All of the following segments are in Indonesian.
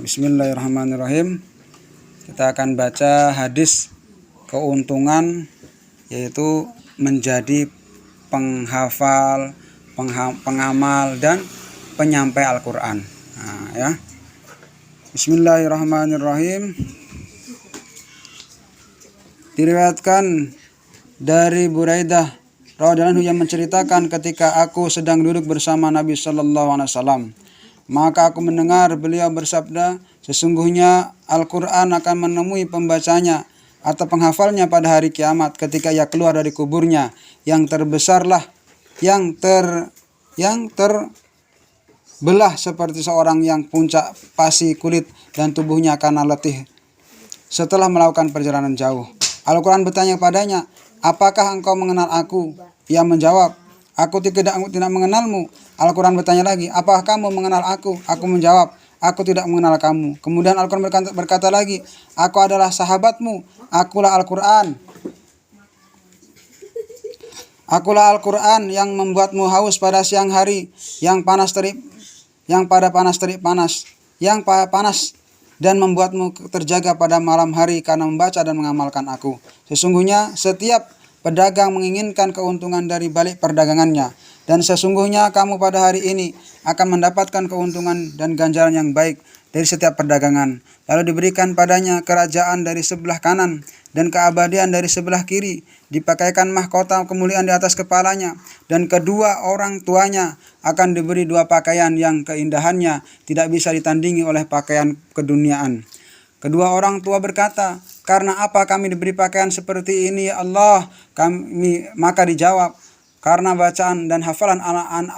Bismillahirrahmanirrahim. Kita akan baca hadis keuntungan, yaitu menjadi penghafal, pengamal dan penyampai Al-Quran. Ya. Bismillahirrahmanirrahim. Diriwayatkan dari Buraidah radhiyallahu anhu yang menceritakan, ketika aku sedang duduk bersama Nabi sallallahu alaihi wasallam, maka aku mendengar beliau bersabda, sesungguhnya Al-Quran akan menemui pembacanya atau penghafalnya pada hari kiamat ketika ia keluar dari kuburnya. Yang terbesarlah, yang terbelah seperti seorang yang puncak pasi kulit dan tubuhnya karena letih setelah melakukan perjalanan jauh. Al-Quran bertanya padanya, apakah engkau mengenal aku? Ia menjawab, aku tidak mengenalmu. Al-Quran bertanya lagi, apakah kamu mengenal aku? Aku menjawab, aku tidak mengenal kamu. Kemudian Al-Quran berkata lagi, aku adalah sahabatmu, akulah Al-Quran. Akulah Al-Quran yang membuatmu haus pada siang hari, yang panas terik panas, dan membuatmu terjaga pada malam hari karena membaca dan mengamalkan aku. Sesungguhnya setiap pedagang menginginkan keuntungan dari balik perdagangannya, dan sesungguhnya kamu pada hari ini akan mendapatkan keuntungan dan ganjaran yang baik dari setiap perdagangan. Lalu diberikan padanya kerajaan dari sebelah kanan dan keabadian dari sebelah kiri, dipakaikan mahkota kemuliaan di atas kepalanya, dan kedua orang tuanya akan diberi dua pakaian yang keindahannya tidak bisa ditandingi oleh pakaian keduniaan. Kedua orang tua berkata, karena apa kami diberi pakaian seperti ini ya Allah? Maka dijawab, karena bacaan dan hafalan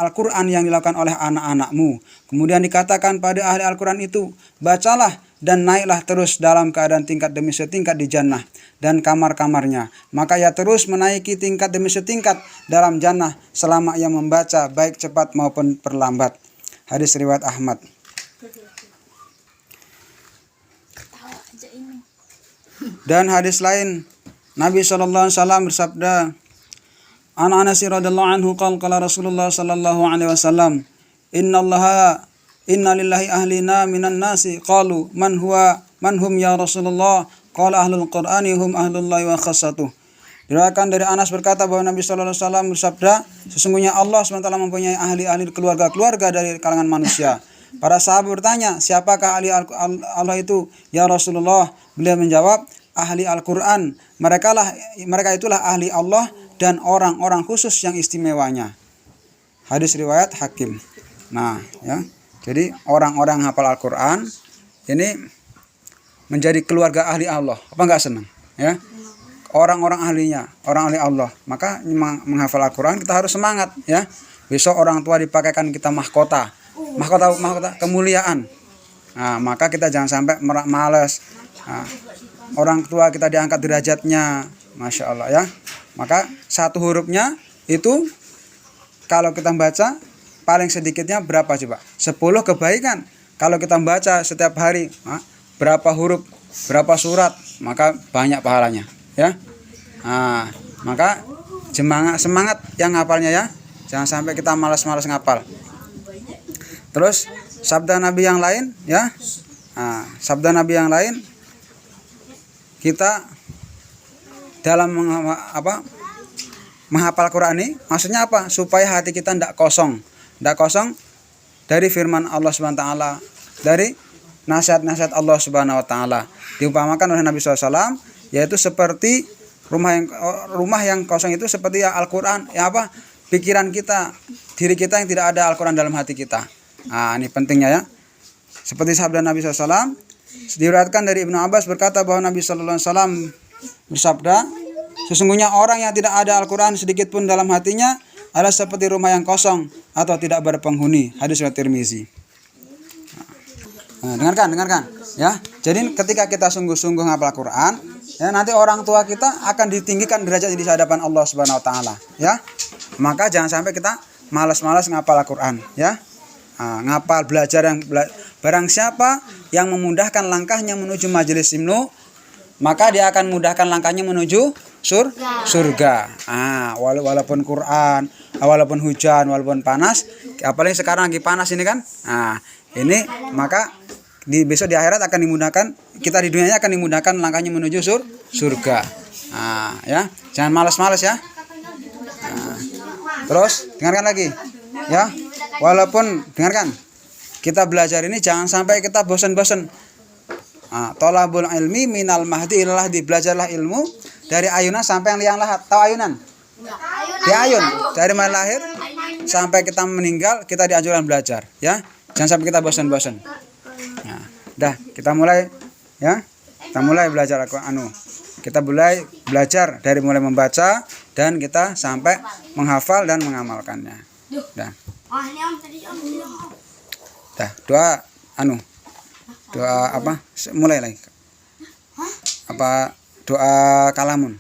Al-Quran yang dilakukan oleh anak-anakmu. Kemudian dikatakan pada ahli Al-Quran itu, bacalah dan naiklah terus dalam keadaan tingkat demi setingkat di jannah dan kamar-kamarnya. Maka ia terus menaiki tingkat demi setingkat dalam jannah selama ia membaca, baik cepat maupun perlambat. Hadis riwayat Ahmad. Dan hadis lain, Nabi SAW bersabda, An Anas radhiyallahu anhu qala Rasulullah sallallahu alaihi wasallam, inna lillahi ahlina minan nasi, qalu man hum ya Rasulullah, qala ahlul qur'ani hum ahlullahi wa khassatuh. Diriwayatkan dari Anas berkata bahwa Nabi sallallahu alaihi wasallam bersabda, sesungguhnya Allah SWT mempunyai ahli-ahli keluarga dari kalangan manusia. Para sahabat bertanya, siapakah ahli Allah itu ya Rasulullah? Beliau menjawab, ahli Al-Quran. Mereka itulah ahli Allah dan orang-orang khusus yang istimewanya. Hadis riwayat Hakim. Nah, ya. Jadi orang-orang hafal Al-Quran ini menjadi keluarga ahli Allah. Apa enggak senang? Ya. Orang-orang ahlinya, orang ahli Allah. Maka menghafal Al-Quran kita harus semangat, ya. Besok orang tua dipakaikan kita mahkota kemuliaan. Nah, maka kita jangan sampai malas. Nah, orang tua kita diangkat derajatnya, Masya Allah, ya. Maka satu hurufnya itu kalau kita baca paling sedikitnya berapa coba? 10 kebaikan. Kalau kita baca setiap hari, berapa huruf, berapa surat, maka banyak pahalanya, ya. Nah, maka semangat yang ngapalnya, ya. Jangan sampai kita malas-malas ngapal. Terus sabda Nabi yang lain, ya. Nah, sabda Nabi yang lain, kita dalam menghafal Quran ini maksudnya apa? Supaya hati kita tidak kosong dari firman Allah Subhanahu wa taala, dari nasihat-nasihat Allah Subhanahu wa taala. Diumpamakan oleh Nabi SAW, yaitu seperti rumah yang kosong itu seperti Al-Quran, ya apa? Pikiran kita, diri kita yang tidak ada Al-Quran dalam hati kita. Nah, ini pentingnya, ya. Seperti sabda Nabi SAW, diriwayatkan dari Ibnu Abbas berkata bahwa Nabi sallallahu alaihi wasallam bersabda, sesungguhnya orang yang tidak ada Al-Quran sedikit pun dalam hatinya adalah seperti rumah yang kosong atau tidak berpenghuni. Hadis riwayat Tirmizi. Nah, dengarkan, ya. Jadi ketika kita sungguh-sungguh ngapal Al-Quran, ya, nanti orang tua kita akan ditinggikan derajat di hadapan Allah Subhanahu wa taala, ya. Maka jangan sampai kita malas-malas ngapal Al-Quran, ya. Ngapal, belajar barang siapa yang memudahkan langkahnya menuju majelis ilmu, maka dia akan mudahkan langkahnya menuju surga. Walaupun Quran, walaupun hujan, walaupun panas, apalagi sekarang lagi panas ini kan. Ini maka besok di akhirat akan dimudahkan, kita di dunianya akan dimudahkan langkahnya menuju surga. Nah, ya, jangan malas-malas ya. Nah, terus dengarkan lagi, ya. Walaupun dengarkan, kita belajar ini jangan sampai kita bosan-bosan. Nah, tolabul ilmi minal mahdi ilal lahdi, belajarlah ilmu dari ayunan sampai yang liang lahat. Tahu ayunan? Di ayun dari mulai lahir sampai kita meninggal kita dianjurkan belajar, ya. Jangan sampai kita bosan-bosan. Nah, dah kita mulai, ya. Kita mulai belajar kita mulai belajar dari mulai membaca dan kita sampai menghafal dan mengamalkannya. Dah. Dah, doa apa? Mulai lagi. Apa doa kalamun?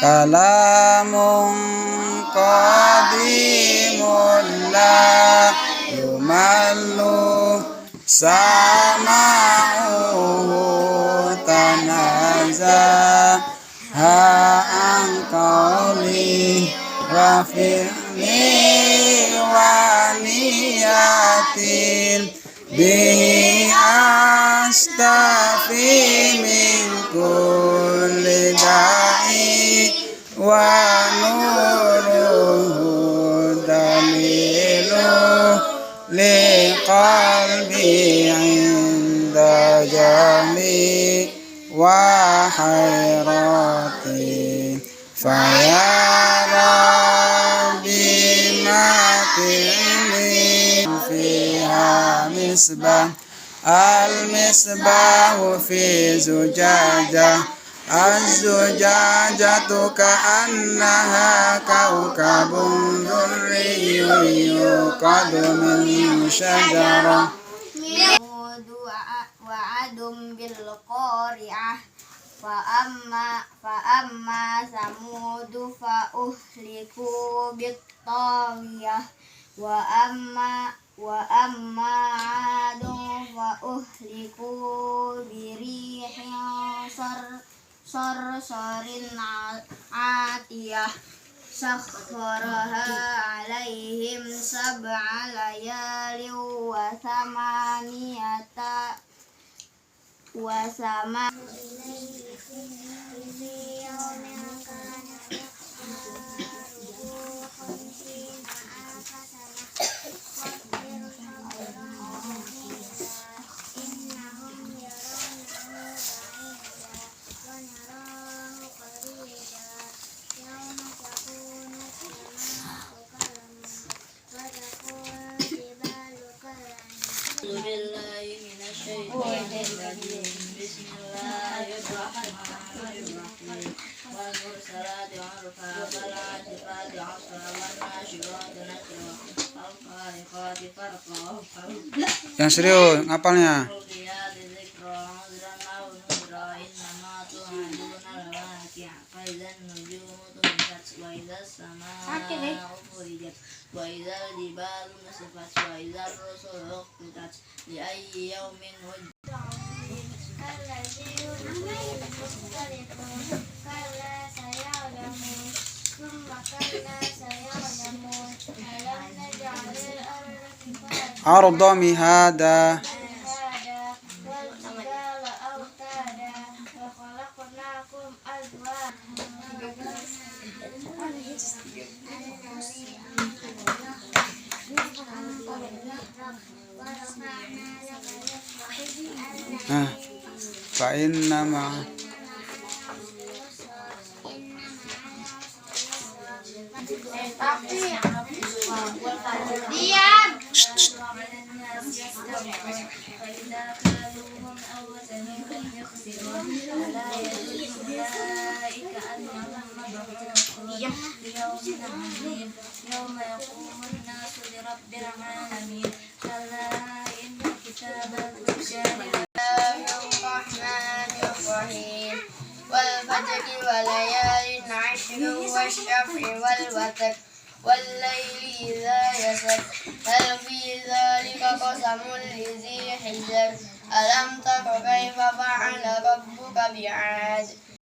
Kalamun qadimun la yumallu sama'uhu tanaza ha'an qawli wa fi'li wa niyatin bihi astafi min kulli da'i wa nuruhu dalilu liqalbi inda jami wa hayrati faya rabbi matini fiha misbah al-misbahu fi zujajah az-zujajatu ka'annaha kaukabun durriyyun yuqadu min syajarah wa'adum bil qari'ah fa amma samudu fa uhliku bit tawiyah wa amma adun fa uhliku birihin sarsarin atiyah sakharaha alaihim sab'a layali wa samaniyata wa sama yang serius ngapalnya. Arda mihada fa inna ma يوم يقوم الناس لرب العالمين كلا إن كتاب الفجار الرحمن الرحيم والفجر وليال عشر والشفع والوتر والليل إذا يسر هل في ذلك قسم لذي حجر ألم تر كيف فعل ربك بعاد